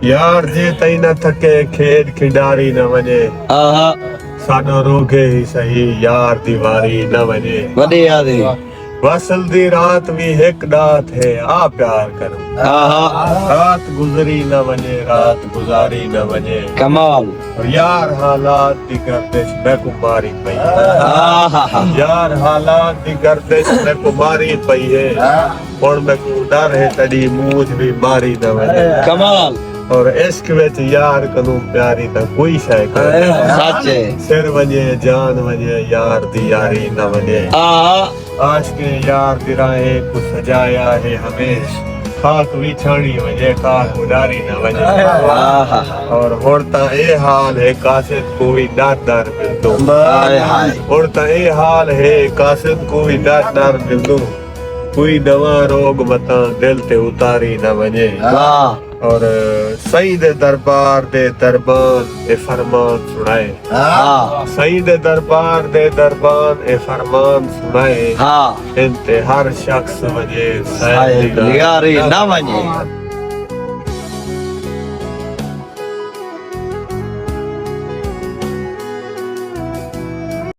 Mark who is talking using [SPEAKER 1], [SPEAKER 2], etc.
[SPEAKER 1] यार जे तई न थके खेड खिडारी न वने
[SPEAKER 2] आहा
[SPEAKER 1] साडो रोगे ही सही यार दीवारी न वने
[SPEAKER 2] वॾी यादी
[SPEAKER 1] वसल दी रात भी एक डात है आ प्यार करूं
[SPEAKER 2] आहा
[SPEAKER 1] रात गुजरी न वने रात गुजारी न वने
[SPEAKER 2] कमाल
[SPEAKER 1] और यार हालात दी गर्दिश मैं कुमारी पई
[SPEAKER 2] आहा
[SPEAKER 1] यार हालात दी गर्दिश मैं कुमारी पई है और मैं को डर है तड़ी मूझ भी मारी न वने
[SPEAKER 2] कमाल
[SPEAKER 1] और इश्क विच यार कनू प्यारी ता कोई शय कोन्हे
[SPEAKER 2] सच है
[SPEAKER 1] सिर वने जान वने यार दी यारी न वने
[SPEAKER 2] आहा
[SPEAKER 1] आज के यार दी राहें को सजाया है हमेश खाक विछाणी वने खाक उडारी न वने
[SPEAKER 2] आहा
[SPEAKER 1] और होड़ता ए हाल है कासिद कोई डर डर मिल दो
[SPEAKER 2] हाय हाय
[SPEAKER 1] होड़ता ए हाल है कासिद कोई डर डर मिल दो कोई दवा रोग बता दिल ते उतारी न वने
[SPEAKER 2] वाह
[SPEAKER 1] और सही दे दरबार दे दरबान ए फरमान सुनाए
[SPEAKER 2] हाँ
[SPEAKER 1] सही दे दरबार दे दरबान ए फरमान सुनाए
[SPEAKER 2] हाँ
[SPEAKER 1] इनते हर शख्स वजे
[SPEAKER 2] साहिब निगारी न वञे